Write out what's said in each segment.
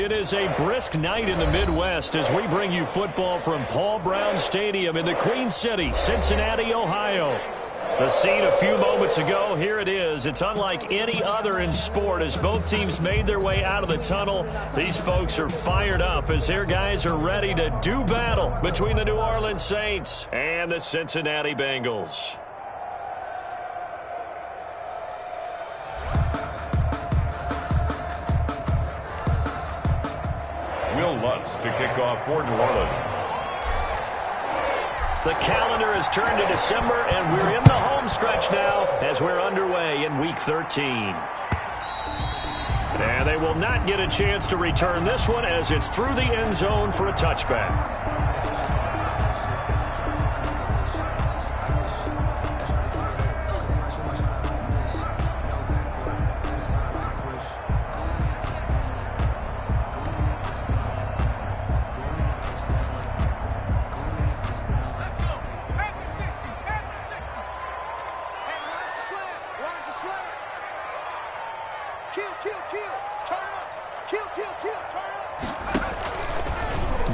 It is a brisk night in the Midwest as we bring you football from Paul Brown Stadium in the Queen City, Cincinnati, Ohio. The scene a few moments ago, here it is. It's unlike any other in sport as both teams made their way out of the tunnel. These folks are fired up as their guys are ready to do battle between the New Orleans Saints and the Cincinnati Bengals. Will Lutz to kick off for New Orleans. The calendar has turned to December, and we're in the home stretch now as we're underway in Week 13. And they will not get a chance to return this one as it's through the end zone for a touchback.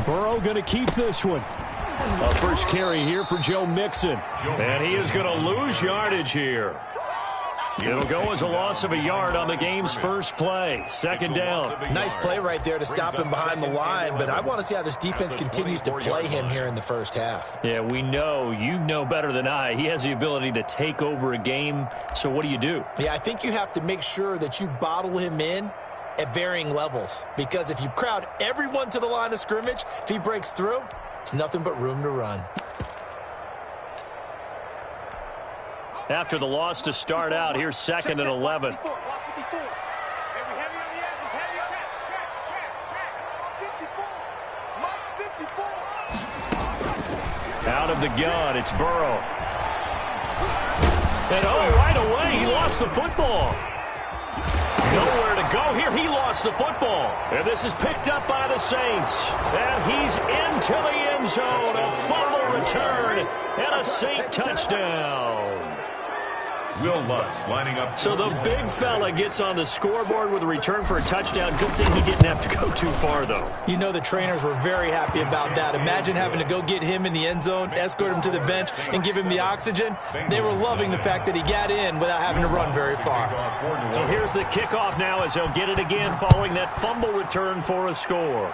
Burrow going to keep this one. A first carry here for Joe Mixon. And he is going to lose yardage here. It'll go as a loss of a yard on the game's first play. Second down. Nice play right there to stop him behind the line, but I want to see how this defense continues to play him here in the first half. Yeah, we know. You know better than I. He has the ability to take over a game. So what do you do? Yeah, I think you have to make sure that you bottle him in at varying levels, because if you crowd everyone to the line of scrimmage, if he breaks through, it's nothing but room to run. After the loss to start out, here's second and 11. Out of the gun, it's Burrow. And right away, he lost the football. Nowhere to go here. He lost the football. And this is picked up by the Saints. And he's into the end zone. A fumble return and a Saint touchdown. Will Lutz lining up. So the big fella gets on the scoreboard with a return for a touchdown. Good thing he didn't have to go too far, though. You know the trainers were very happy about that. Imagine having to go get him in the end zone, escort him to the bench, and give him the oxygen. They were loving the fact that he got in without having to run very far. So here's the kickoff now as he'll get it again following that fumble return for a score.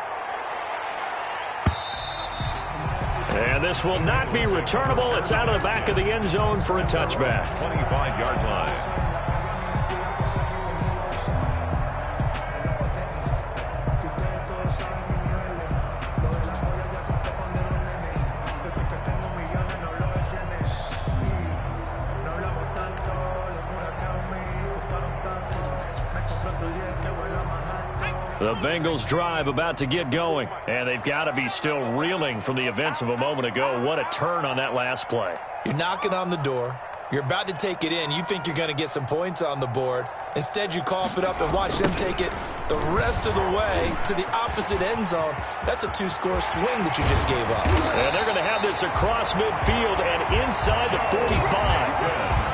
And this will not be returnable. It's out of the back of the end zone for a touchback. 25-yard line. The Bengals drive about to get going, and they've got to be still reeling from the events of a moment ago. What a turn on that last play. You're knocking on the door. You're about to take it in. You think you're going to get some points on the board. Instead, you cough it up and watch them take it the rest of the way to the opposite end zone. That's a two-score swing that you just gave up. And they're going to have this across midfield and inside the 45.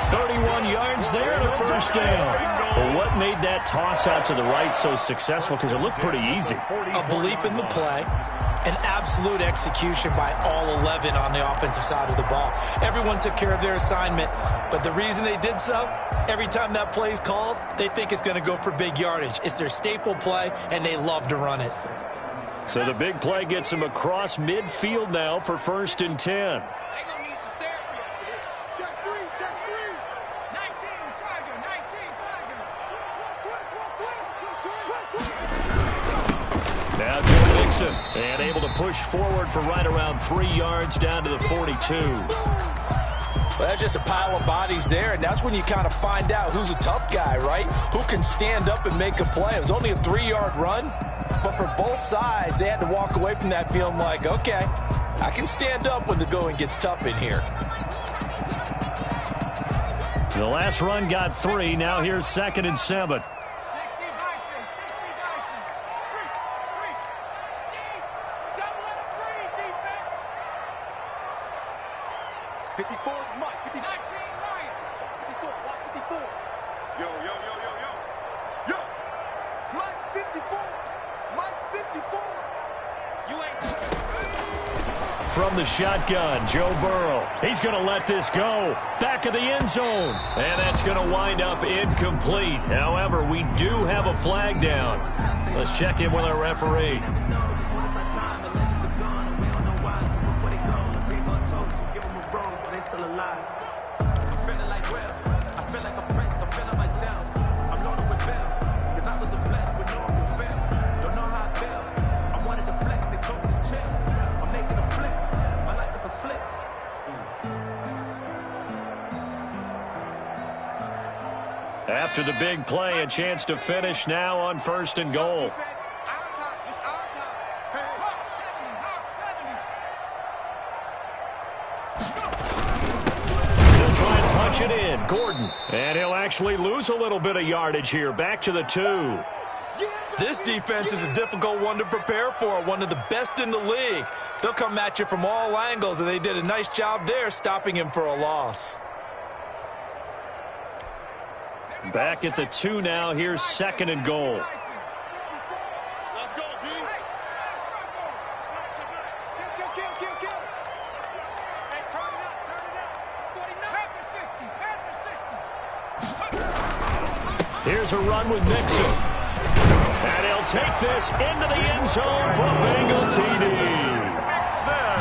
31 yards there and a first down. Well, what made that toss out to the right so successful? Because it looked pretty easy. A belief in the play, an absolute execution by all 11 on the offensive side of the ball. Everyone took care of their assignment, but the reason they did so, every time that play is called, they think it's going to go for big yardage. It's their staple play, and they love to run it. So the big play gets them across midfield now for first and 10. Now Joe Mixon, and able to push forward for right around 3 yards down to the 42. Well, that's just a pile of bodies there, and that's when you kind of find out who's a tough guy, right? Who can stand up and make a play. It was only a 3-yard run, but for both sides, they had to walk away from that feeling like, okay, I can stand up when the going gets tough in here. The last run got 3. Now here's second and 7. From the shotgun, Joe Burrow. He's going to let this go. Back of the end zone. And that's going to wind up incomplete. However, we do have a flag down. Let's check in with our referee. After the big play, a chance to finish now on 1st and goal. He'll try and punch it in. Gordon. And he'll actually lose a little bit of yardage here. Back to the 2. This defense is a difficult one to prepare for, one of the best in the league. They'll come at you from all angles, and they did a nice job there stopping him for a loss. Back at the 2 now. Here's 2nd and goal. Let's go, D. Kill. Hey, turn it up. 49. Pass to 60. Here's a run with Mixon. And he'll take this into the end zone for Bengal TD.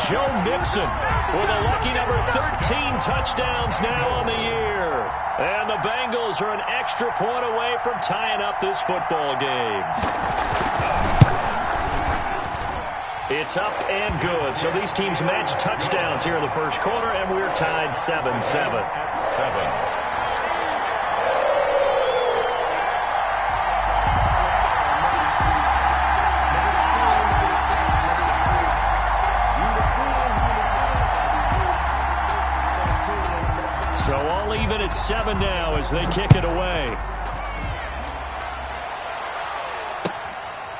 Joe Mixon with a lucky number 13 touchdowns now on the year. And the Bengals are an extra point away from tying up this football game. It's up and good. So these teams match touchdowns here in the first quarter, and we're tied 7-7. 7. So all even at 7 now as they kick it away.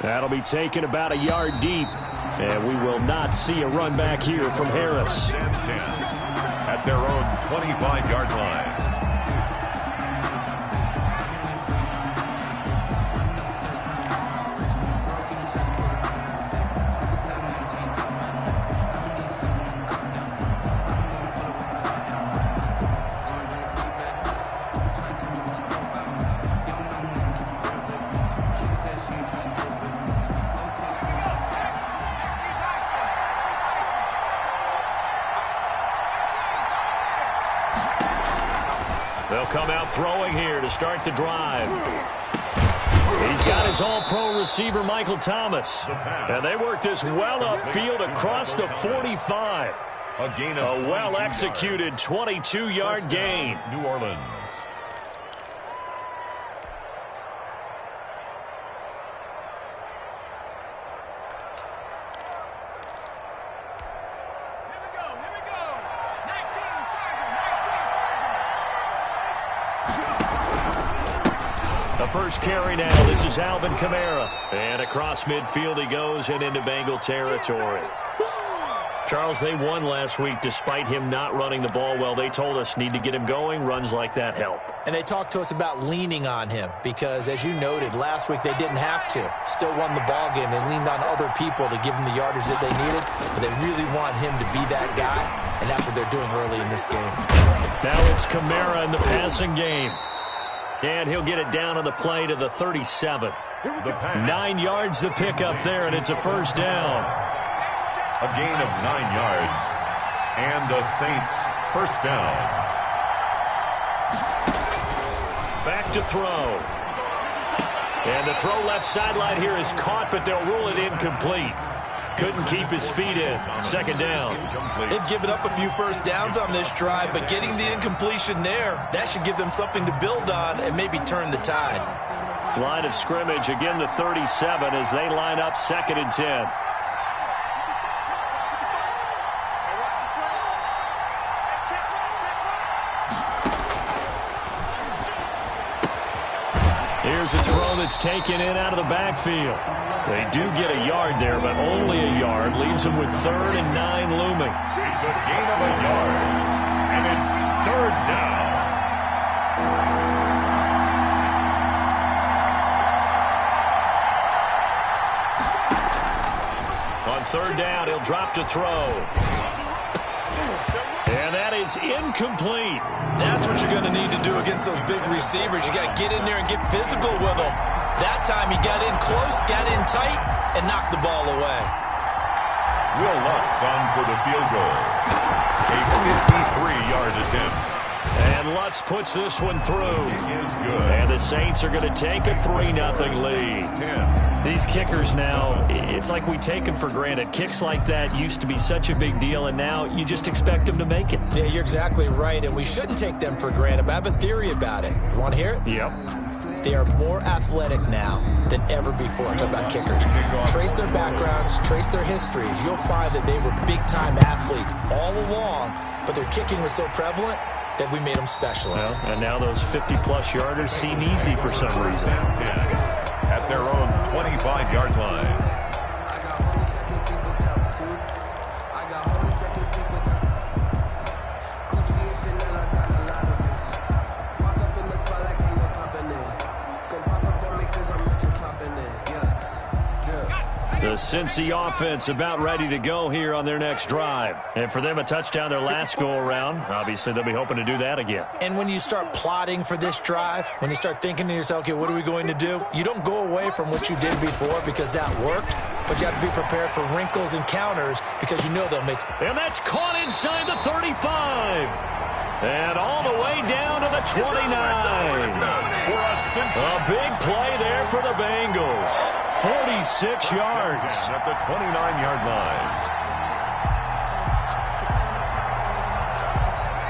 That'll be taken about a yard deep. And we will not see a run back here from Harris. 10 at their own 25-yard line. They'll come out throwing here to start the drive. He's got his all-pro receiver, Michael Thomas. And they work this well upfield across the 45. A well-executed 22-yard gain. New Orleans. First carry now. This is Alvin Kamara. And across midfield he goes and into Bengal territory. Charles, they won last week despite him not running the ball well. They told us need to get him going. Runs like that help. And they talked to us about leaning on him because, as you noted, last week they didn't have to. Still won the ball game. They leaned on other people to give them the yardage that they needed. But they really want him to be that guy, and that's what they're doing early in this game. Now it's Kamara in the passing game. And he'll get it down on the play to the 37. 9 yards to pick up there, and it's a first down. A gain of 9 yards. And the Saints first down. Back to throw. And the throw left sideline here is caught, but they'll rule it incomplete. Couldn't keep his feet in. Second down. They've given up a few first downs on this drive, but getting the incompletion there, that should give them something to build on and maybe turn the tide. Line of scrimmage, again the 37 as they line up 2nd and 10. Here's a throw that's taken in out of the backfield. They do get a yard there, but only a yard. Leaves them with 3rd and 9 looming. It's a gain of a yard, and it's 3rd down. third down. He'll drop to throw. And that is incomplete. That's what you're going to need to do against those big receivers. You got to get in there and get physical with them. That time he got in close, got in tight, and knocked the ball away. Will Lutz on for the field goal. A 53-yard attempt. And Lutz puts this one through. It is good. And the Saints are going to take a 3-0 lead. These kickers now, it's like we take them for granted. Kicks like that used to be such a big deal, and now you just expect them to make it. Yeah, you're exactly right, and we shouldn't take them for granted. But I have a theory about it. You want to hear it? Yep. They are more athletic now than ever before. I'm talking about kickers. Trace their backgrounds, trace their histories. You'll find that they were big-time athletes all along, but their kicking was so prevalent that we made them specialists. Well, and now those 50-plus yarders seem easy for some reason. At their own 25-yard line. The Cincy offense about ready to go here on their next drive. And for them, a touchdown their last go-around. Obviously, they'll be hoping to do that again. And when you start plotting for this drive, when you start thinking to yourself, okay, what are we going to do? You don't go away from what you did before because that worked, but you have to be prepared for wrinkles and counters because you know they'll make... And that's caught inside the 35. And all the way down to the 29. A big play there for the Bengals. 46 yards. At the 29-yard line.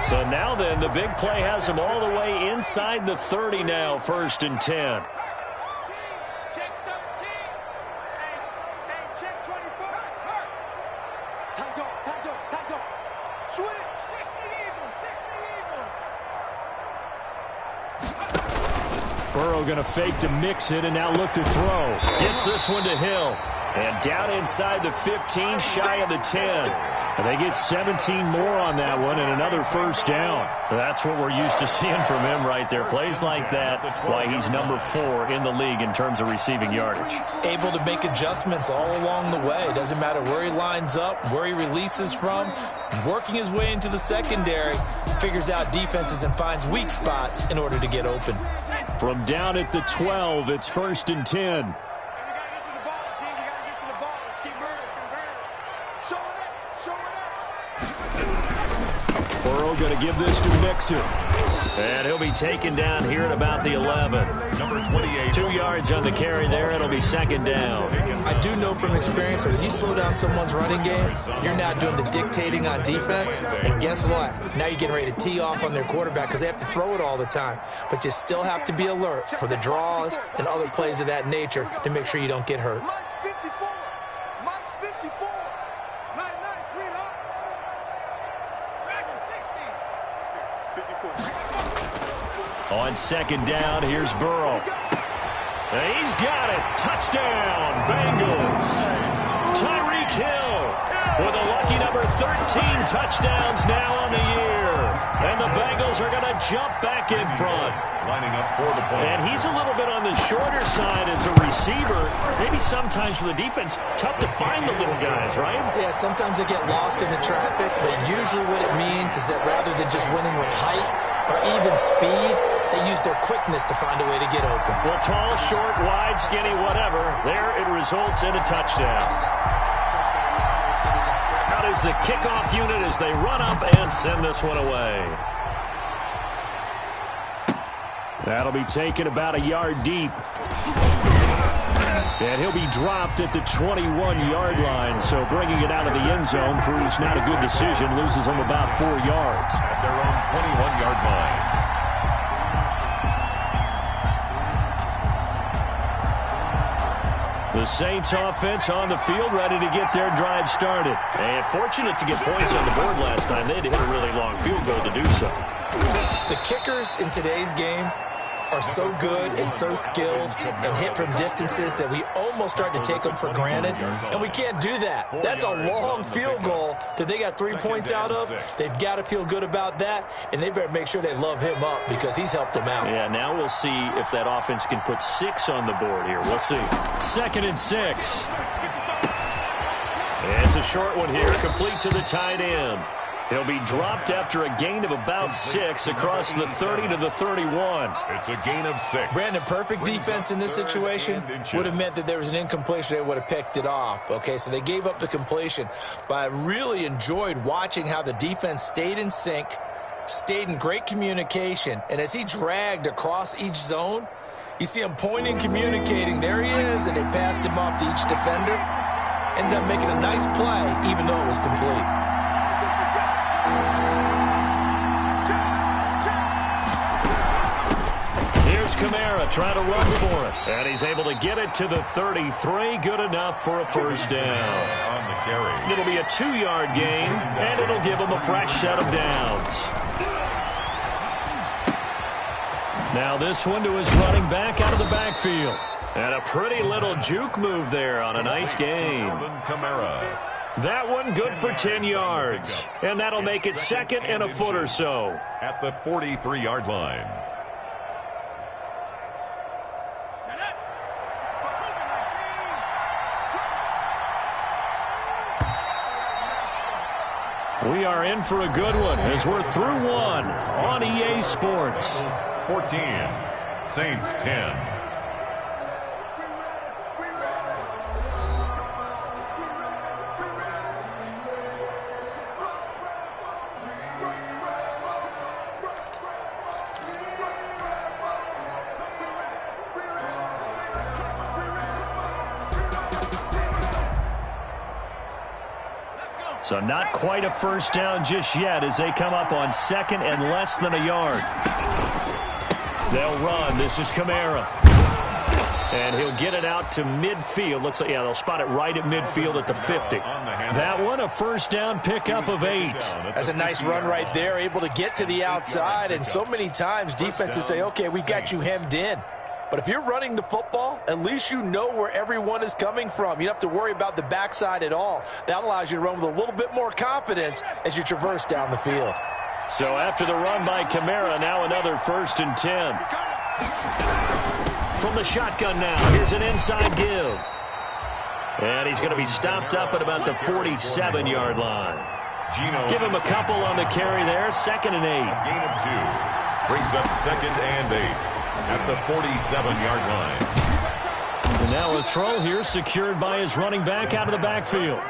So now then, the big play has them all the way inside the 30 now, 1st and 10. Check 13. Hey, check 24. Time go. Switch. 60 Eagle. Burrow going to fake to mix it and now look to throw. Gets this one to Hill. And down inside the 15, shy of the 10. And they get 17 more on that one and another 1st down. That's what we're used to seeing from him right there. Plays like that, why he's number 4 in the league in terms of receiving yardage. Able to make adjustments all along the way. Doesn't matter where he lines up, where he releases from. Working his way into the secondary, figures out defenses and finds weak spots in order to get open. From down at the 12, it's 1st and 10. Burrow going to give this to Mixon. And he'll be taken down here at about the 11. Number 28. 2 yards on the carry there. It'll be 2nd down. I do know from experience that when you slow down someone's running game, you're not doing the dictating on defense. And guess what? Now you're getting ready to tee off on their quarterback because they have to throw it all the time. But you still have to be alert for the draws and other plays of that nature to make sure you don't get hurt. On 2nd down, here's Burrow. And he's got it. Touchdown, Bengals. Tyreek Hill with a lucky number 13 touchdowns now on the year. And the Bengals are going to jump back in front. Lining up for the play. And he's a little bit on the shorter side as a receiver. Maybe sometimes for the defense, tough to find the little guys, right? Yeah, sometimes they get lost in the traffic, but usually what it means is that rather than just winning with height or even speed, they use their quickness to find a way to get open. Well, tall, short, wide, skinny, whatever. There it results in a touchdown. Out is the kickoff unit as they run up and send this one away. That'll be taken about a yard deep. And he'll be dropped at the 21-yard line. So bringing it out of the end zone proves not a good decision. Loses him about 4 yards. At their own 21-yard line. The Saints offense on the field ready to get their drive started. And fortunate to get points on the board last time. They had to hit a really long field goal to do so. The kickers in today's game are so good and so skilled and hit from distances that we almost start to take them for granted. And we can't do that. That's a long field goal that they got 3 points out of. They've got to feel good about that, and they better make sure they love him up because he's helped them out. Yeah, now we'll see if that offense can put 6 on the board here. We'll see. 2nd and 6. It's a short one here, complete to the tight end. He'll be dropped after a gain of about 6 across the 30 to the 31. It's a gain of 6. Brandon, perfect defense in this situation would have meant that there was an incompletion. They would have picked it off. Okay, so they gave up the completion. But I really enjoyed watching how the defense stayed in sync, stayed in great communication. And as he dragged across each zone, you see him pointing, communicating. There he is, and they passed him off to each defender. Ended up making a nice play, even though it was complete. Here's Kamara trying to run for it. And he's able to get it to the 33. Good enough for a first down. On the carry. It'll be a 2-yard gain, and it'll give him a fresh set of downs. Now this one to his running back out of the backfield. And a pretty little juke move there on a nice gain. Kamara. That one good for 10 yards. And that'll make it second and a foot or so. At the 43-yard line. We are in for a good one as we're through one on EA Sports. 14, Saints 10. So not quite a first down just yet as they come up on second and less than a yard. They'll run. This is Kamara. And he'll get it out to midfield. Looks like, yeah, they'll spot it right at midfield at the 50. That one, a first down pickup of 8. That's a nice run right there, able to get to the outside. And so many times defenses say, okay, we've got you hemmed in. But if you're running the football, at least you know where everyone is coming from. You don't have to worry about the backside at all. That allows you to run with a little bit more confidence as you traverse down the field. So after the run by Kamara, now another 1st and 10. From the shotgun now, here's an inside give. And he's going to be stopped up at about the 47-yard line. Give him a couple on the carry there, 2nd and 8. Gain of 2. Brings up 2nd and 8. At the 47-yard line. And now a throw here secured by his running back out of the backfield.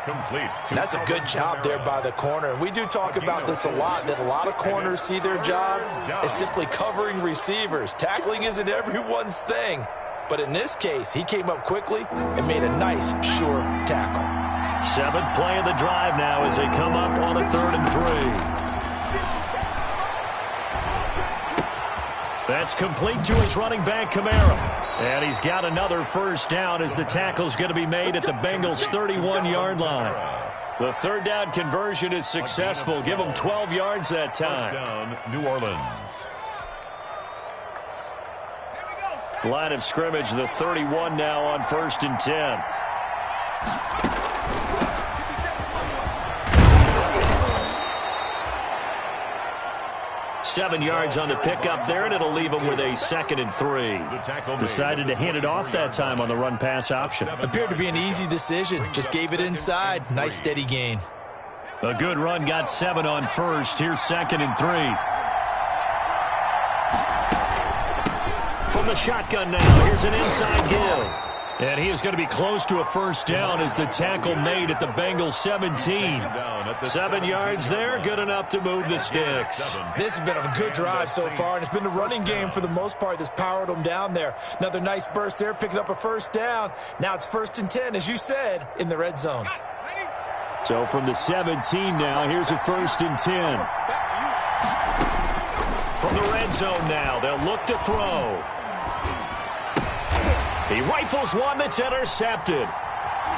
Complete. That's a good job there by the corner. We do talk about this a lot, that a lot of corners see their job as simply covering receivers. Tackling isn't everyone's thing. But in this case, he came up quickly and made a nice, sure tackle. 7th play of the drive now as they come up on a 3rd and 3. That's complete to his running back, Kamara. And he's got another first down as the tackle's going to be made at the Bengals' 31-yard line. The 3rd down conversion is successful. Give him 12 yards that time. First down, New Orleans. Line of scrimmage, the 31 now on 1st and 10. 7 yards on the pickup there, and it'll leave him with a 2nd and 3. Decided to hand it off that time on the run-pass option. Appeared to be an easy decision. Just gave it inside. Nice steady gain. A good run, got 7 on 1st. Here's 2nd and 3. From the shotgun now, here's an inside give. And he is going to be close to a first down as the tackle made at the Bengals 17. 7 yards there, good enough to move the sticks. This has been a good drive so far, and it's been the running game for the most part that's powered them down there. Another nice burst there, picking up a first down. Now it's 1st and 10, as you said, in the red zone. So from the 17 now, here's a 1st and 10. From the red zone now, they'll look to throw. He rifles one that's intercepted.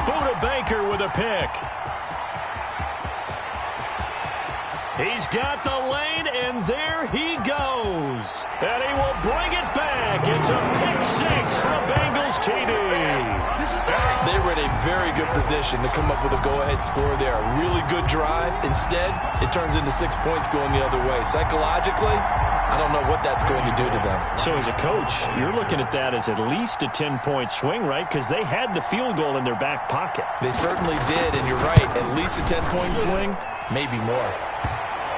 Buda Baker with a pick. He's got the lane, and there he goes. And he will bring it back. It's a pick 6 for the Bengals TD. They were in a very good position to come up with a go-ahead score there. A really good drive. Instead, it turns into 6 points going the other way. Psychologically, I don't know what that's going to do to them. So as a coach, you're looking at that as at least a 10-point swing, right? Because they had the field goal in their back pocket. They certainly did, and you're right. At least a 10-point swing, maybe more.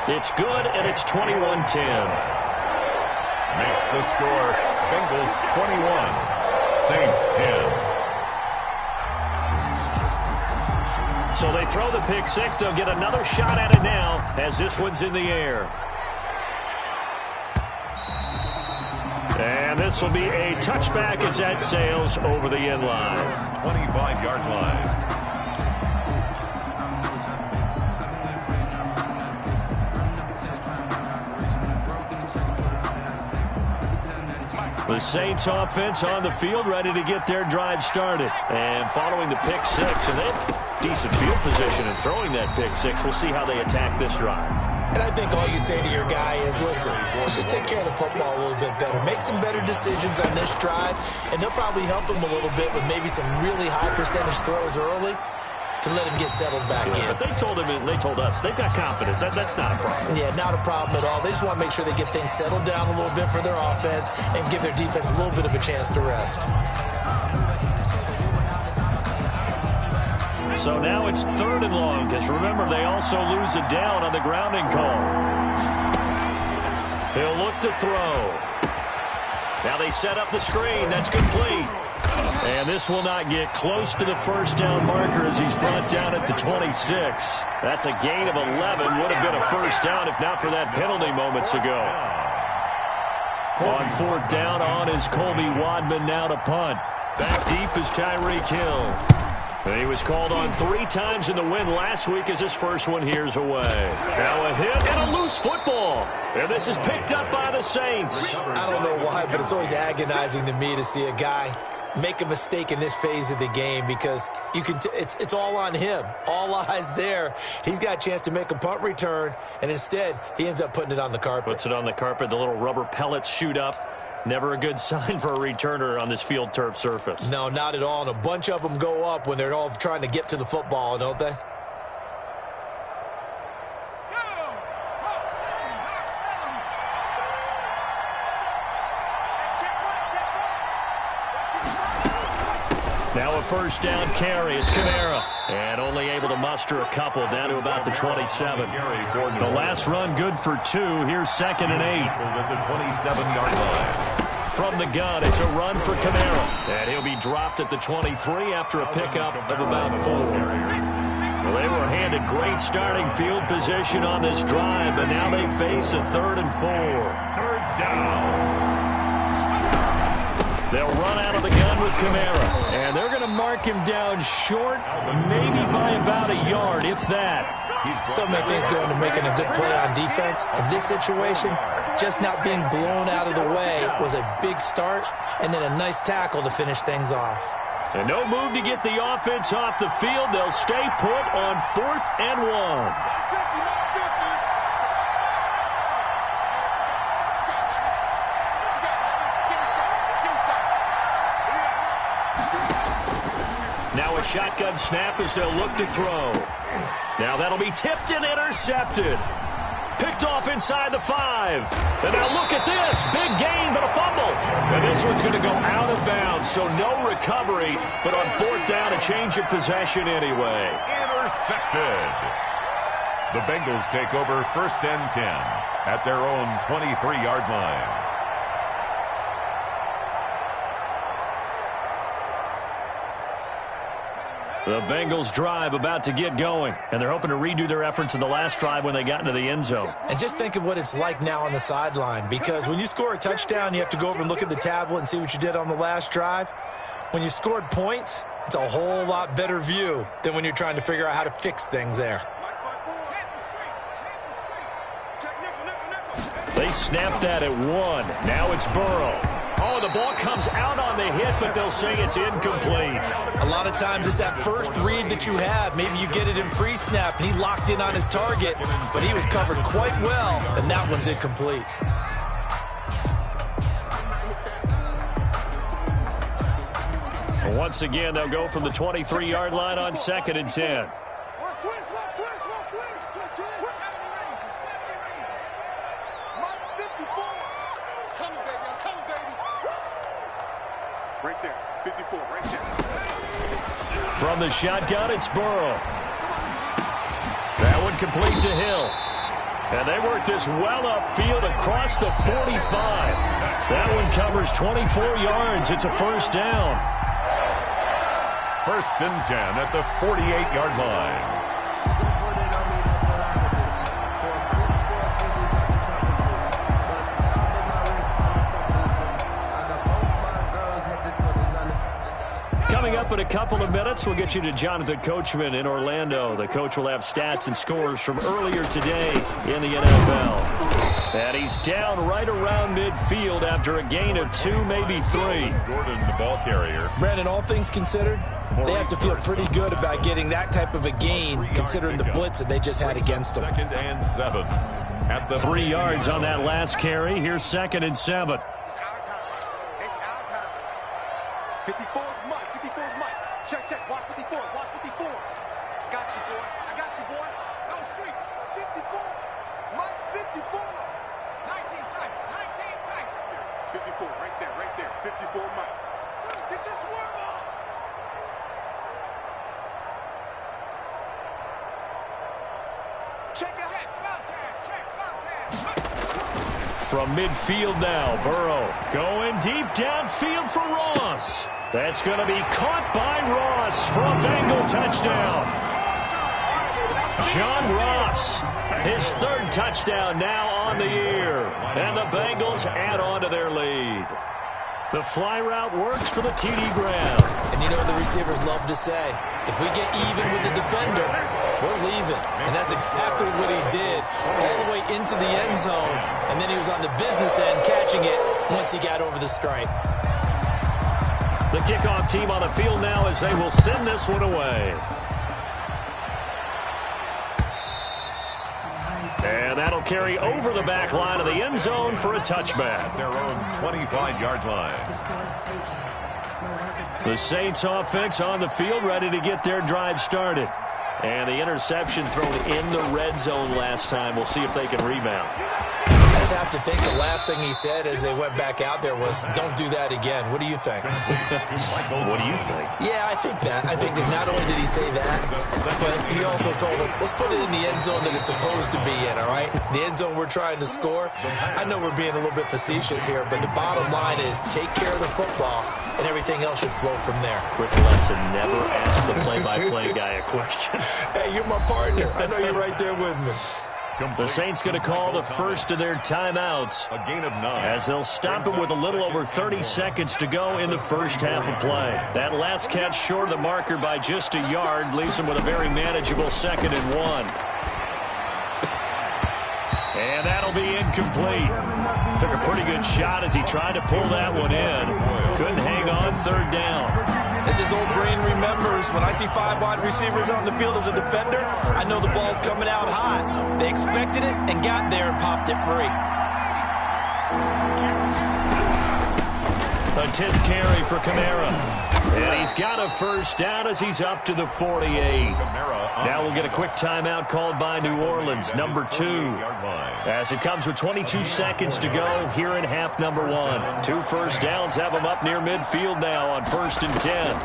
It's good, and it's 21-10. Makes the score Bengals 21, Saints 10. So they throw the pick six. They'll get another shot at it now as this one's in the air. And this will be a touchback as that sails over the end line. 25-yard line. The Saints offense on the field, ready to get their drive started. And following the pick six, and they have decent field position in throwing that pick six. We'll see how they attack this drive. And I think all you say to your guy is, listen, let's just take care of the football a little bit better. Make some better decisions on this drive, and they'll probably help him a little bit with maybe some really high percentage throws early to let him get settled back in. But they told him, and they told us, they've got confidence. That's not a problem. Yeah, not a problem at all. They just want to make sure they get things settled down a little bit for their offense and give their defense a little bit of a chance to rest. So now it's 3rd and long, because remember, they also lose it down on the grounding call. He'll look to throw. Now they set up the screen. That's complete. And this will not get close to the first down marker as he's brought down at the 26. That's a gain of 11. Would have been a first down if not for that penalty moments ago. On 4th down, on is Colby Wadman now to punt. Back deep is Tyreek Hill. And he was called on 3 times in the win last week as his first one here's away. Now a hit and a loose football. And this is picked up by the Saints. I don't know why, but it's always agonizing to me to see a guy make a mistake in this phase of the game because you can it's all on him. All eyes there. He's got a chance to make a punt return, and instead he ends up putting it on the carpet. Puts it on the carpet. The little rubber pellets shoot up. Never a good sign for a returner on this field turf surface. No, not at all. And a bunch of them go up when they're all trying to get to the football, don't they? Now a first down carry. It's Kamara. And only able to muster a couple down to about the 27. The last run good for 2. Here's 2nd and 8. At the 27-yard line. From the gun, it's a run for Kamara. And he'll be dropped at the 23 after a pickup of about 4. Well, they were handed great starting field position on this drive, and now they face a 3rd and 4. 3rd down. They'll run out of the gun with Kamara, and they're going to mark him down short, maybe by about a yard, if that. So many things go into making a good play on defense. In this situation, just not being blown out of the way was a big start, and then a nice tackle to finish things off. And no move to get the offense off the field. They'll stay put on 4th and 1. Now a shotgun snap as they'll look to throw. Now that'll be tipped and intercepted. Picked off inside the 5. And now look at this. Big gain, but a fumble. And this one's going to go out of bounds, so no recovery. But on 4th down, a change of possession anyway. Intercepted. The Bengals take over 1st and 10 at their own 23-yard line. The Bengals drive about to get going, and they're hoping to redo their efforts in the last drive when they got into the end zone. And just think of what it's like now on the sideline, because when you score a touchdown, you have to go over and look at the tablet and see what you did on the last drive. When you scored points, it's a whole lot better view than when you're trying to figure out how to fix things there. They snapped that at 1. Now it's Burrow. Oh, the ball comes out on the hit, but they'll say it's incomplete. A lot of times it's that first read that you have. Maybe you get it in pre-snap, and he locked in on his target, but he was covered quite well, and that one's incomplete. Once again, they'll go from the 23-yard line on 2nd and 10. Right there. 54, right there. From the shotgun, it's Burrow. That one complete to Hill. And they work this well upfield across the 45. That one covers 24 yards. It's a first down. First and 10 at the 48-yard line. Coming up in a couple of minutes, we'll get you to Jonathan Coachman in Orlando. The coach will have stats and scores from earlier today in the NFL. And he's down right around midfield after a gain of 2, maybe 3. Gordon, the ball carrier. Brandon, all things considered, they have to feel pretty good about getting that type of a gain, considering the blitz that they just had against them. 2nd and 7. At the 3 yards on that last carry. Here's 2nd and 7. It's our time. It's our time. 54 is Mike. 54 is Mike. Check, check. Watch 54. Watch 54. I got you, boy. I got you, boy. No street. 54. Mike, 54. 19 tight. 19 tight. 54. Right there. Right there. 54 Mike. Get your swerve on. Check it. Check. Bobcat. Check. Bobcat. From midfield now, Burrow going deep downfield for Ross. That's going to be caught by Ross for a Bengal touchdown. John Ross, his 3rd touchdown now on the year. And the Bengals add on to their lead. The fly route works for the TD ground. And you know what the receivers love to say? If we get even with the defender, we're leaving. And that's exactly what he did, all the way into the end zone. And then he was on the business end catching it once he got over the stripe. The kickoff team on the field now as they will send this one away. And that'll carry over the back line of the end zone for a touchback. their own 25-yard line. The Saints offense on the field, ready to get their drive started. And the interception thrown in the red zone last time. We'll see if they can rebound. I just have to think the last thing he said as they went back out there was, don't do that again. What do you think? What do you think? Yeah, I think that. I think that not only did he say that, but he also told them, let's put it in the end zone that it's supposed to be in, all right? The end zone we're trying to score. I know we're being a little bit facetious here, but the bottom line is take care of the football, and everything else should flow from there. Quick lesson, never ask the play-by-play guy a question. Hey, you're my partner. I know you're right there with me. The Saints going to call the first of their timeouts A gain of 9. as they'll stop him with a little over 30 seconds to go in the first half of play. That last catch short of the marker by just a yard leaves him with a very manageable 2nd and 1. And that'll be incomplete. Took a pretty good shot as he tried to pull that one in. Couldn't hang on, 3rd down. As his old brain remembers, when I see 5 wide receivers on the field as a defender, I know the ball's coming out hot. They expected it and got there and popped it free. A 10th carry for Kamara. And he's got a first down as he's up to the 48. Now we'll get a quick timeout called by New Orleans, number 2. As it comes with 22 seconds to go here in half number 1. 2 first downs have them up near midfield now on 1st and 10.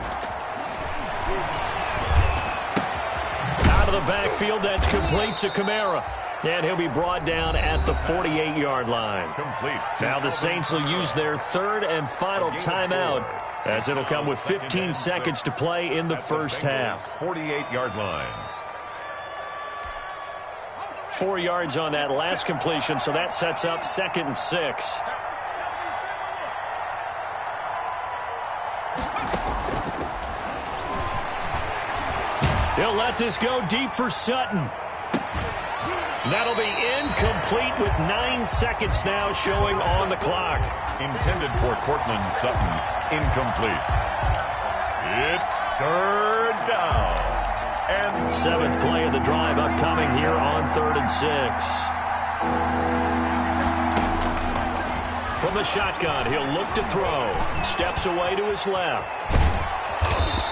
Out of the backfield, that's complete to Kamara. And he'll be brought down at the 48-yard line. Complete. Now the Saints will use their 3rd and final timeout as it'll come with 15 seconds to play in the first half. 48-yard line. 4 yards on that last completion, so that sets up 2nd and 6. He'll let this go deep for Sutton. That'll be incomplete with 9 seconds now showing on the clock. Intended for Cortland Sutton. Incomplete. It's 3rd down. And 7th play of the drive upcoming here on 3rd and 6. From the shotgun, he'll look to throw. Steps away to his left.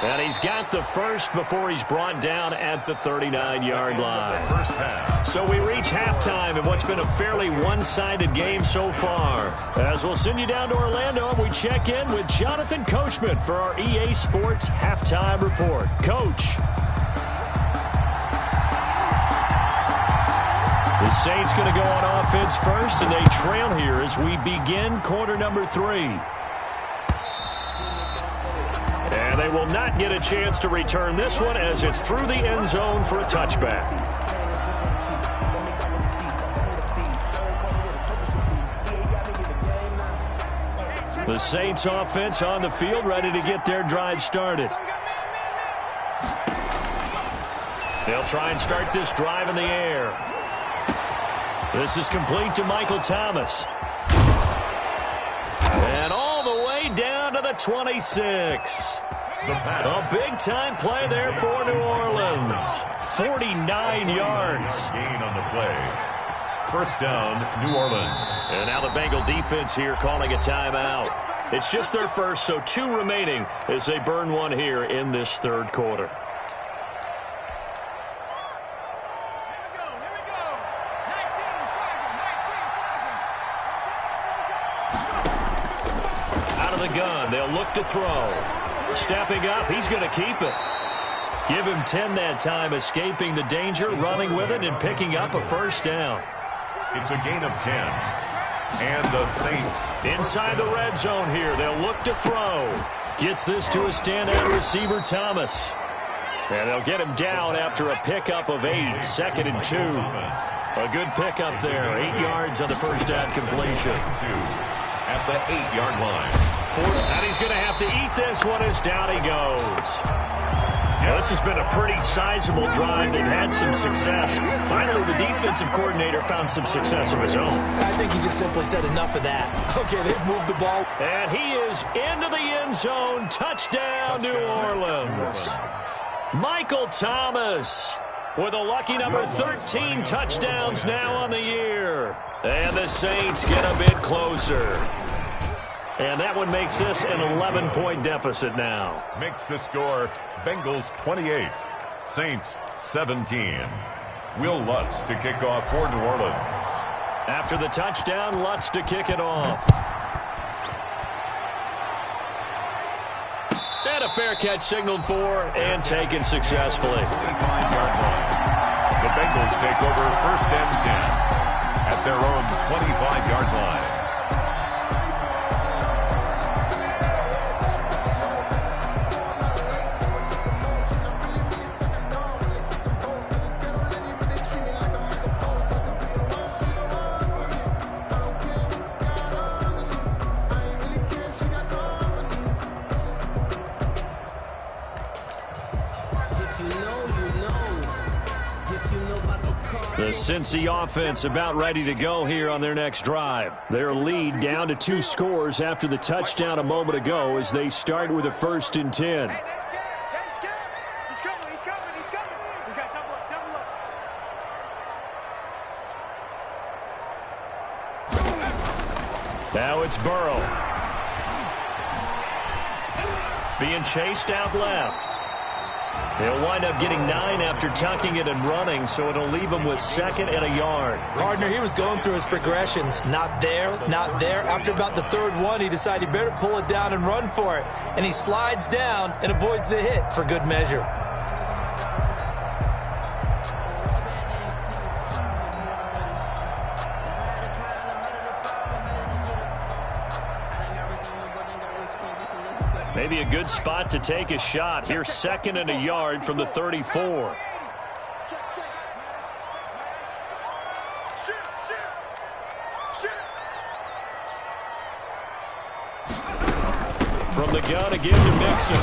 And he's got the first before he's brought down at the 39-yard line. So we reach halftime in what's been a fairly one-sided game so far. As we'll send you down to Orlando, and we check in with Jonathan Coachman for our EA Sports Halftime Report. Coach. The Saints going to go on offense first, and they trail here as we begin quarter number 3. And they will not get a chance to return this one as it's through the end zone for a touchback. The Saints offense on the field, ready to get their drive started. They'll try and start this drive in the air. This is complete to Michael Thomas. And all the way down to the 26. A big-time play there for New Orleans. 49 yards. Gain on the play. First down, New Orleans. And now the Bengal defense here calling a timeout. It's just their first, so 2 remaining as they burn one here in this third quarter. Out of the gun, they'll look to throw. Stepping up, he's going to keep it. Give him 10 that time, escaping the danger, running with it, and picking up a first down. It's a gain of 10. And the Saints. Inside the red zone here, they'll look to throw. Gets this to a standout receiver, Thomas. And they'll get him down after a pickup of 8, 2nd and 2. A good pickup there, 8 yards on the first down completion. At the 8-yard line. And he's going to have to eat this one as down he goes. Now, this has been a pretty sizable drive. They've had some success. Finally, the defensive coordinator found some success of his own. I think he just simply said enough of that. Okay, they've moved the ball. And he is into the end zone. Touchdown, New Orleans. Michael Thomas with a lucky number 13 touchdowns now on the year. And the Saints get a bit closer. And that one makes this an 11-point deficit now. Makes the score Bengals 28, Saints 17. Will Lutz to kick off for New Orleans. After the touchdown, Lutz to kick it off. And a fair catch signaled for and taken successfully. 25-yard line. The Bengals take over first and 10 at their own 25-yard line. The Cincy offense about ready to go here on their next drive. Their lead down to 2 scores after the touchdown a moment ago as they start with a 1st and 10. Hey, that's good. That's good. He's coming. He's coming. He's coming. We got double up. Double up. Now it's Burrow. Being chased out left. They'll wind up getting 9 after tucking it and running, so it'll leave him with 2nd and a yard. Partner, he was going through his progressions. Not there, not there. After about the 3rd one, he decided he better pull it down and run for it. And he slides down and avoids the hit for good measure. Maybe a good spot to take a shot. Here's 2nd and a yard from the 34. From the gun again to Mixon.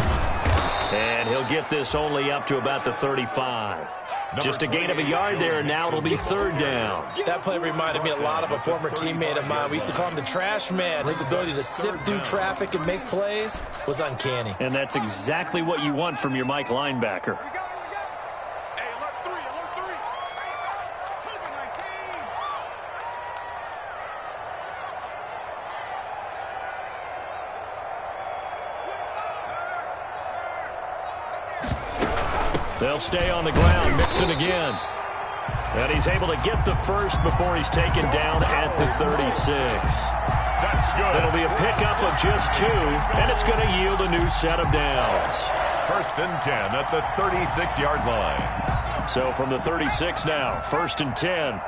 And he'll get this only up to about the 35. Just a gain of a yard there, and now it'll be 3rd down. That play reminded me a lot of a former teammate of mine. We used to call him the trash man. His ability to sift through traffic and make plays was uncanny. And that's exactly what you want from your Mike linebacker. Hey, alert 3, alert 3. They'll stay on the ground, Mixon again. And he's able to get the first before he's taken down at the 36. That's good. It'll be a pickup of just 2, and it's going to yield a new set of downs. First and 10 at the 36-yard line. So from the 36 now, first and 10.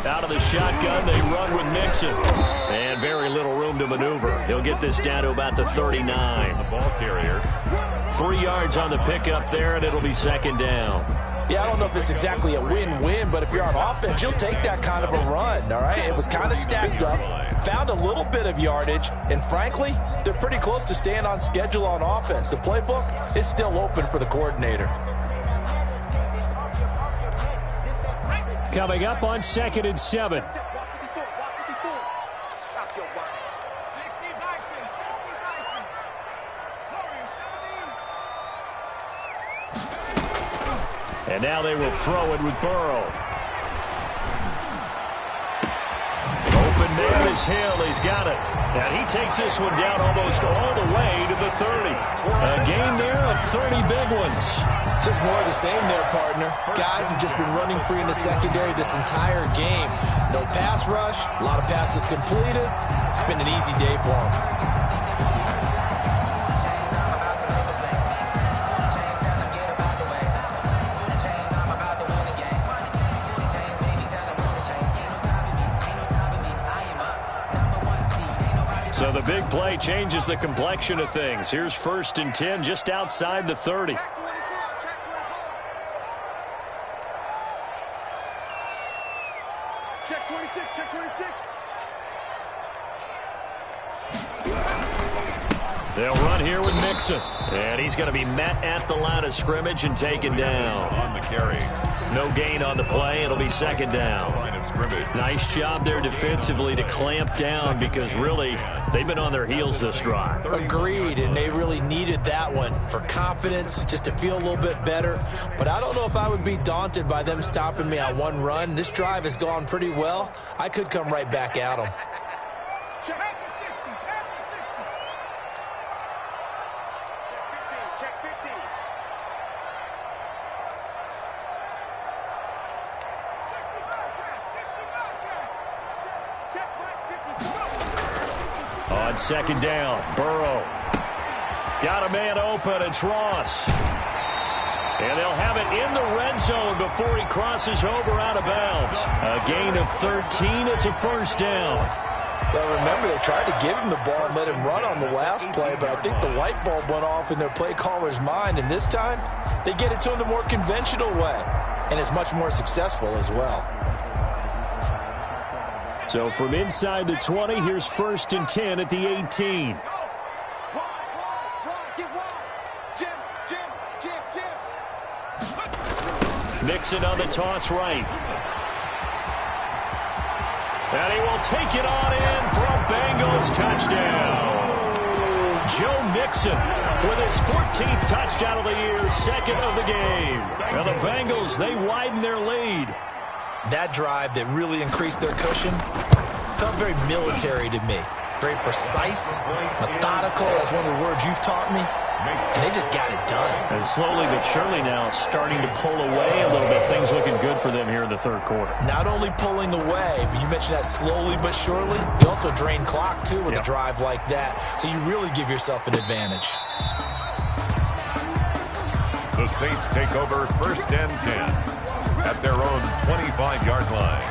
Out of the shotgun, they run with Mixon. And very little room to maneuver. He'll get this down to about the 39. The ball carrier. 3 yards on the pickup there, and it'll be second down. Yeah, I don't know if it's exactly a win-win, but if you're on offense, you'll take that kind of a run, all right? It was kind of stacked up, found a little bit of yardage, and frankly, they're pretty close to staying on schedule on offense. The playbook is still open for the coordinator. Coming up on 2nd and 7. And now they will throw it with Burrow. Open man is Hill. He's got it. And he takes this one down almost all the way to the 30. A gain there of 30 big ones. Just more of the same there, partner. Guys have just been running free in the secondary this entire game. No pass rush, a lot of passes completed. It's been an easy day for them. So the big play changes the complexion of things. Here's first and 10 just outside the 30. Check 26, check 26. They'll run here with Mixon. And he's going to be met at the line of scrimmage and taken down. On the carry. No gain on the play. It'll be second down. Line of scrimmage. Nice job there defensively to clamp down because really they've been on their heels this drive. Agreed, and they really needed that one for confidence, just to feel a little bit better. But I don't know if I would be daunted by them stopping me on one run. This drive has gone pretty well. I could come right back at them. Check 50, check 50. On second down, Burrow. Got a man open, it's Ross. And they'll have it in the red zone before he crosses over out of bounds. A gain of 13, it's a first down. Well, remember, they tried to give him the ball and let him run on the last play, but I think the light bulb went off in their play caller's mind, and this time they get it to him the more conventional way, and it's much more successful as well. So from inside the 20, here's first and 10 at the 18. Mixon on the toss right. And he will take it on in for a Bengals touchdown. Joe Mixon with his 14th touchdown of the year, second of the game. And the Bengals, they widen their lead. That drive that really increased their cushion felt very military to me. Very precise, methodical. That's one of the words you've taught me. And they just got it done. And slowly but surely now starting to pull away a little bit. Things looking good for them here in the third quarter. Not only pulling away, but you mentioned that slowly but surely. You also drain clock, too, with a drive like that. So you really give yourself an advantage. The Saints take over first and 10 at their own 25-yard line.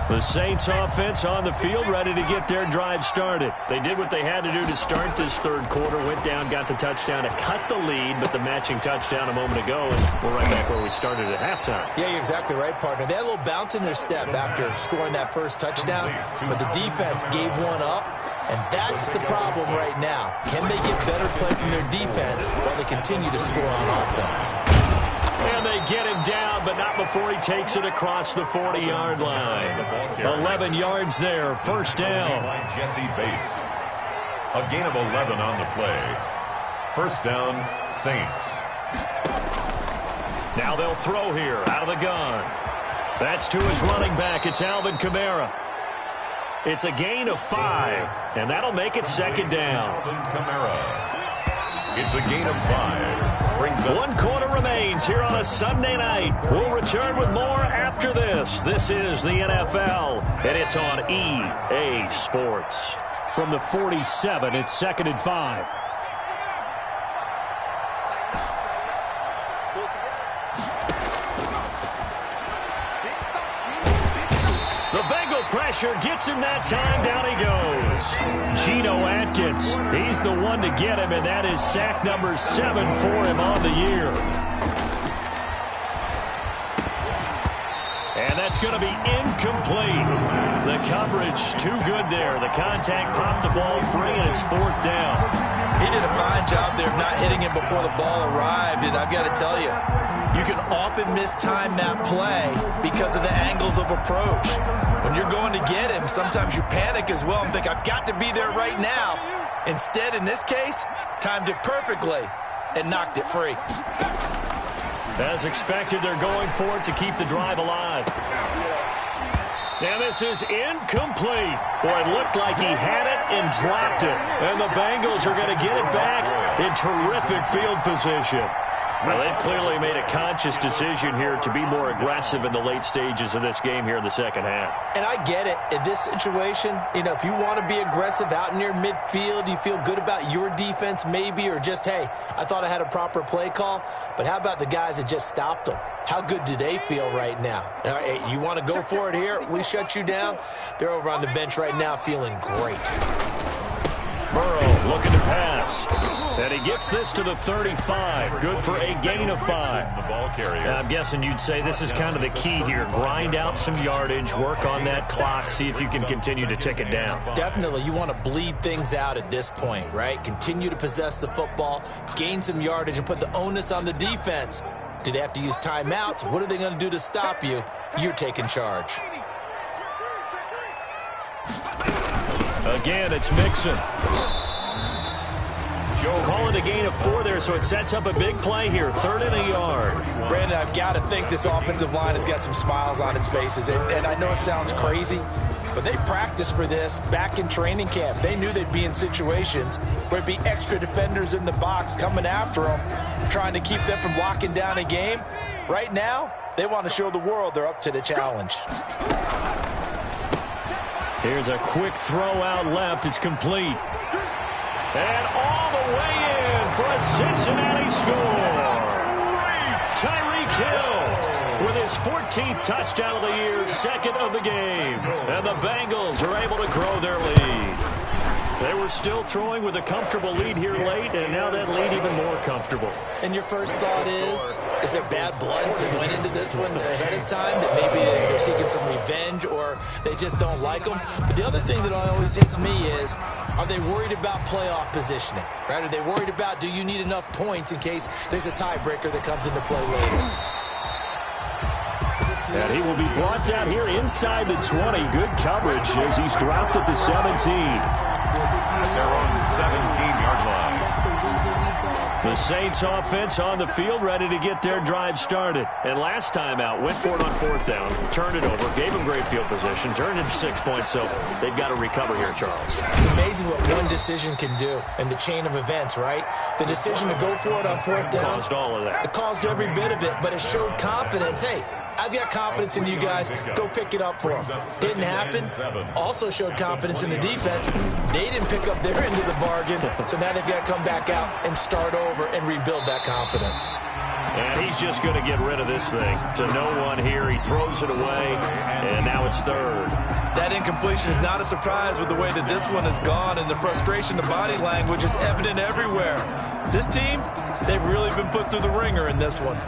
The Saints offense on the field, ready to get their drive started. They did what they had to do to start this third quarter, went down, got the touchdown to cut the lead, but the matching touchdown a moment ago, and we're right back where we started at halftime. Yeah, you're exactly right, partner. They had a little bounce in their step after scoring that first touchdown, but the defense gave one up, and that's the problem right now. Can they get better play from their defense while they continue to score on offense? And they get him down, but not before he takes it across the 40-yard line. 11 yards there, first down. Jesse Bates. A gain of 11 on the play. First down, Saints. Now they'll throw here out of the gun. That's to his running back. It's Alvin Kamara. It's a gain of 5, and that'll make it second down. Alvin Kamara. It's a gain of 5. Brings up 1 quarter remains here on a Sunday night. We'll return with more after this. This is the NFL, and it's on EA Sports. From the 47, it's 2nd and 5. The Bengal pressure gets him that time. Down he goes. Geno Atkins. He's the one to get him, and that is sack number 7 for him on the year. And that's going to be incomplete. The coverage too good there. The contact popped the ball free, and it's 4th down. He did a fine job there of not hitting him before the ball arrived, and I've got to tell you, you can often mistime that play because of the angles of approach. When you're going to get him, sometimes you panic as well and think, I've got to be there right now. Instead, in this case, timed it perfectly and knocked it free. As expected, they're going for it to keep the drive alive. Now this is incomplete. Boy, it looked like he had it and dropped it. And the Bengals are going to get it back in terrific field position. Well, they've clearly made a conscious decision here to be more aggressive in the late stages of this game here in the second half. And I get it. In this situation, if you want to be aggressive out near midfield, you feel good about your defense maybe, or just, hey, I thought I had a proper play call. But how about the guys that just stopped them? How good do they feel right now? Hey, you want to go for it here? We shut you down. They're over on the bench right now feeling great. Burrow looking to pass. And he gets this to the 35. Good for a gain of 5. the ball carrier. I'm guessing you'd say this is kind of the key here. Grind out some yardage, work on that clock, see if you can continue to tick it down. Definitely. You want to bleed things out at this point, right? Continue to possess the football, gain some yardage, and put the onus on the defense. Do they have to use timeouts? What are they going to do to stop you? You're taking charge. Again, it's Mixon. Calling a gain of 4 there, so it sets up a big play here. 3rd and a yard. Brandon, I've got to think this offensive line has got some smiles on its faces. And I know it sounds crazy, but they practiced for this back in training camp. They knew they'd be in situations where there'd be extra defenders in the box coming after them, trying to keep them from locking down a game. Right now, they want to show the world they're up to the challenge. Here's a quick throw out left. It's complete. And all the way in for a Cincinnati score. Tyreek Hill with his 14th touchdown of the year, 2nd of the game. And the Bengals are able to grow their lead. They were still throwing with a comfortable lead here late, and now that lead even more comfortable. And your first thought is there bad blood that went into this one ahead of time, that maybe they're seeking some revenge or they just don't like them? But the other thing that always hits me is, are they worried about playoff positioning? Right? Are they worried about, do you need enough points in case there's a tiebreaker that comes into play later? And he will be brought down here inside the 20. Good coverage as he's dropped at the 17. At their own 17-yard line. The Saints offense on the field, ready to get their drive started. And last time out, went for it on 4th down, turned it over, gave them great field position, turned it to 6 points, so they've got to recover here, Charles. It's amazing what one decision can do in the chain of events, right? The decision to go for it on 4th down. Caused all of that. It caused every bit of it, but it showed confidence. Hey, I've got confidence in you guys. Go pick it up for them. Didn't happen. Also showed confidence in the defense. They didn't pick up their end of the bargain, so now they've got to come back out and start over and rebuild that confidence. And he's just going to get rid of this thing. To no one here. He throws it away, and now it's 3rd. That incompletion is not a surprise with the way that this one has gone, and the frustration, the body language is evident everywhere. This team, they've really been put through the ringer in this one.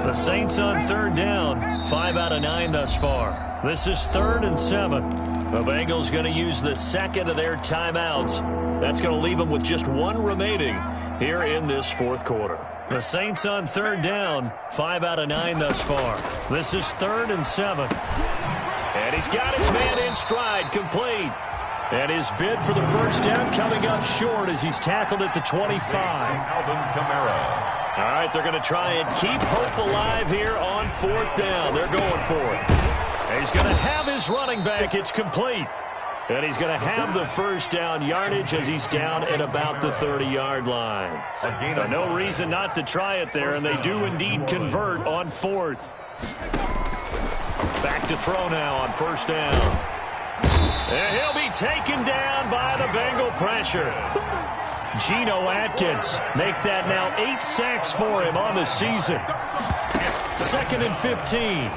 The Saints on 3rd down, 5 out of 9 thus far. This is 3rd and 7. The Bengals going to use the 2nd of their timeouts. That's going to leave them with just 1 remaining here in this 4th quarter. The Saints on third down, 5 out of 9 thus far. This is 3rd and 7. And he's got his man in stride, complete. And his bid for the first down coming up short as he's tackled at the 25. Alvin Kamara. All right, they're going to try and keep hope alive here on 4th down. They're going for it. And he's going to have his running back. It's complete. And he's going to have the first down yardage as he's down at about the 30-yard line. No reason not to try it there, and they do indeed convert on 4th. Back to throw now on 1st down. And he'll be taken down by the Bengal pressure. Geno Atkins make that now 8 sacks for him on the season. 2nd and 15.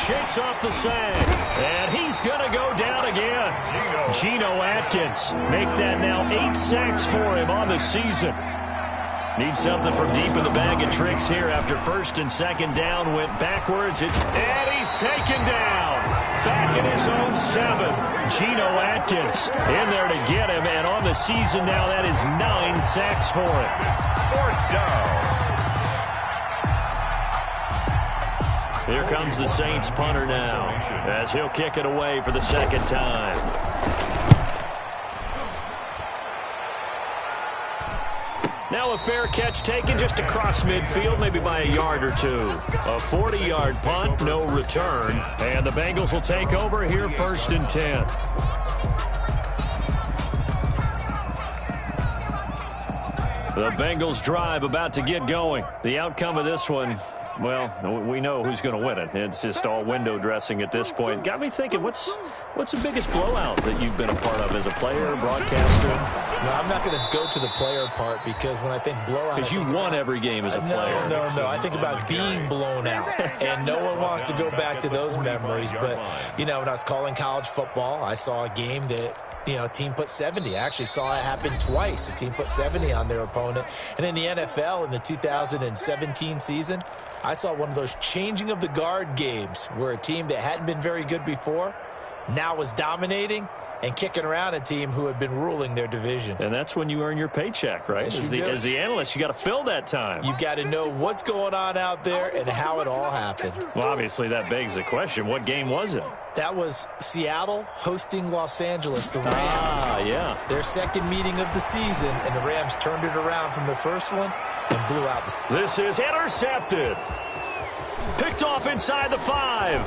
Shakes off the sack, and he's going to go down again. Geno Atkins make that now 8 sacks for him on the season. Needs something from deep in the bag of tricks here after 1st and 2nd down went backwards. And he's taken down. Back in his own 7. Geno Atkins in there to get him, and on the season now that is 9 sacks for him. 4th down. Here comes the Saints punter now as he'll kick it away for the 2nd time. Now a fair catch taken just across midfield, maybe by a yard or 2. A 40-yard punt, no return. And the Bengals will take over here 1st and 10. The Bengals drive about to get going. The outcome of this one, well, we know who's going to win it. It's just all window dressing at this point. Got me thinking, what's the biggest blowout that you've been a part of as a player, broadcaster? No, I'm not going to go to the player part because when I think blowout... Because you won every game as a player. No. I think about being blown out. And no one wants to go back to those memories. But, when I was calling college football, I saw a game that... a team put 70. I actually saw it happen twice. A team put 70 on their opponent. And in the NFL, in the 2017 season, I saw one of those changing of the guard games where a team that hadn't been very good before now was dominating and kicking around a team who had been ruling their division. And that's when you earn your paycheck, right? Yes, as the analyst, you got to fill that time. You've got to know what's going on out there and how it all happened. Well, obviously, that begs the question, what game was it? That was Seattle hosting Los Angeles, the Rams. Yeah. Their 2nd meeting of the season, and the Rams turned it around from the first one and blew out the... This is intercepted. Picked off inside the 5.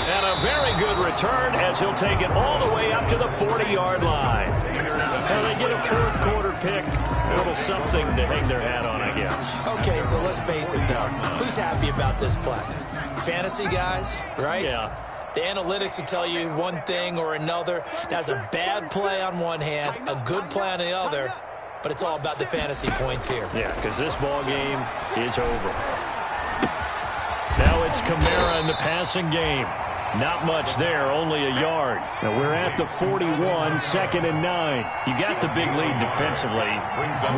And a very good return as he'll take it all the way up to the 40-yard line. And they get a 4th quarter pick. A little something to hang their hat on, I guess. Okay, so let's face it, though. Who's happy about this play? Fantasy guys, right? Yeah. The analytics will tell you one thing or another. That's a bad play on one hand, a good play on the other, but it's all about the fantasy points here. Yeah, because this ball game is over. Now it's Kamara in the passing game. Not much there, only a yard. Now we're at the 41, 2nd and 9. You got the big lead defensively.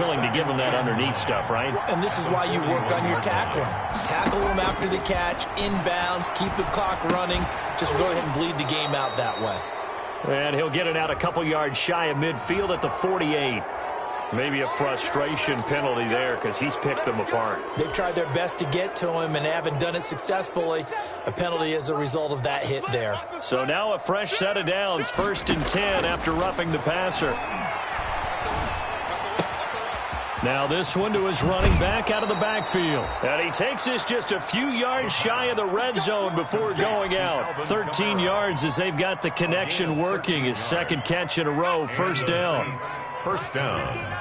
Willing to give them that underneath stuff, right? And this is why you work on your tackling. Tackle them after the catch, inbounds, keep the clock running. Just go ahead and bleed the game out that way. And he'll get it out a couple yards shy of midfield at the 48. Maybe a frustration penalty there because he's picked them apart. They've tried their best to get to him and haven't done it successfully. A penalty as a result of that hit there. So now a fresh set of downs, 1st and 10 after roughing the passer. Now this one to his running back out of the backfield. And he takes this just a few yards shy of the red zone before going out. 13 yards as they've got the connection working. His 2nd catch in a row, 1st down. 1st down.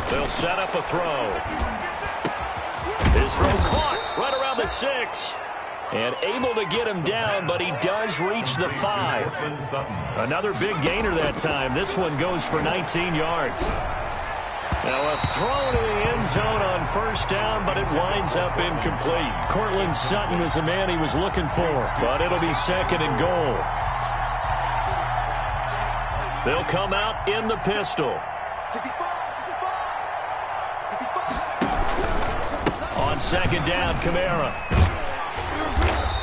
They'll set up a throw. His throw caught right around the 6. And able to get him down, but he does reach the 5. Another big gainer that time. This one goes for 19 yards. Now a throw to the end zone on 1st down, but it winds up incomplete. Cortland Sutton was the man he was looking for, but it'll be 2nd and goal. They'll come out in the pistol. On 2nd down, Kamara.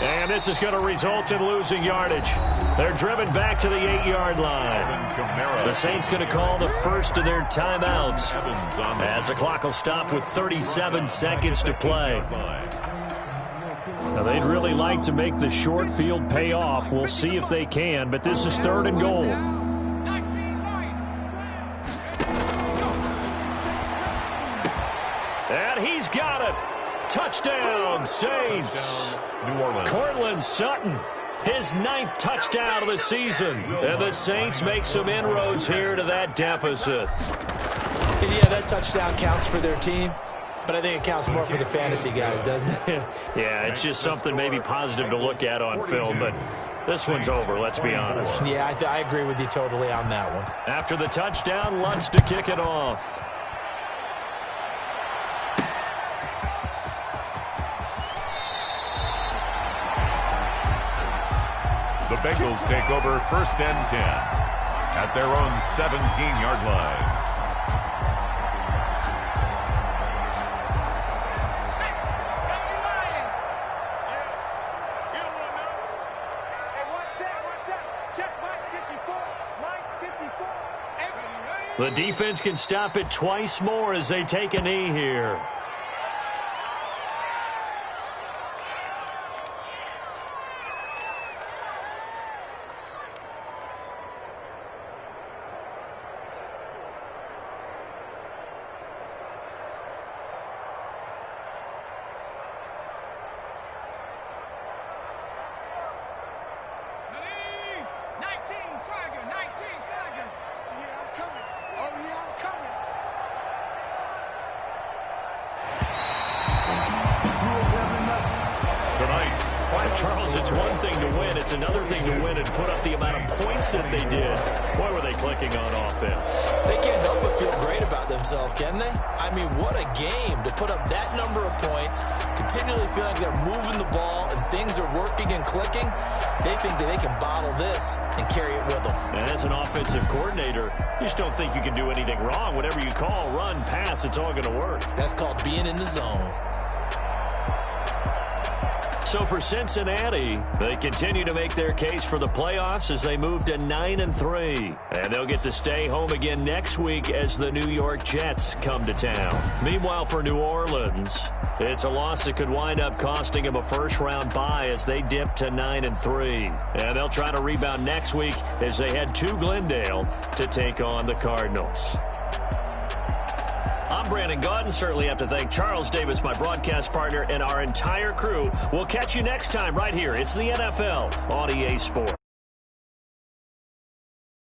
And this is going to result in losing yardage. They're driven back to the 8-yard line. The Saints going to call the first of their timeouts as the clock will stop with 37 seconds to play. Now, they'd really like to make the short field pay off. We'll see if they can, but this is 3rd and goal. And he's got it. Touchdown, Saints. New Orleans. Cortland Sutton, his 9th touchdown of the season. And the Saints make some inroads here to that deficit. And yeah, that touchdown counts for their team, but I think it counts more for the fantasy guys, doesn't it? Yeah, it's just something maybe positive to look at on film, but this one's over, let's be honest. Yeah, I agree with you totally on that one. After the touchdown, Lutz to kick it off. The Bengals take over 1st and 10 at their own 17-yard line. The defense can stop it twice more as they take a knee here. Charles, it's one thing to win. It's another thing to win and put up the amount of points that they did. Boy, were they clicking on offense. They can't help but feel great about themselves, can they? I mean, what a game to put up that number of points, continually feel like they're moving the ball and things are working and clicking. They think that they can bottle this and carry it with them. And as an offensive coordinator, you just don't think you can do anything wrong. Whatever you call, run, pass, it's all going to work. That's called being in the zone. So for Cincinnati, they continue to make their case for the playoffs as they move to 9-3. And they'll get to stay home again next week as the New York Jets come to town. Meanwhile, for New Orleans, it's a loss that could wind up costing them a first-round bye as they dip to 9-3. And they'll try to rebound next week as they head to Glendale to take on the Cardinals. I'm Brandon Gaudin. Certainly have to thank Charles Davis, my broadcast partner, and our entire crew. We'll catch you next time right here. It's the NFL on EA Sports.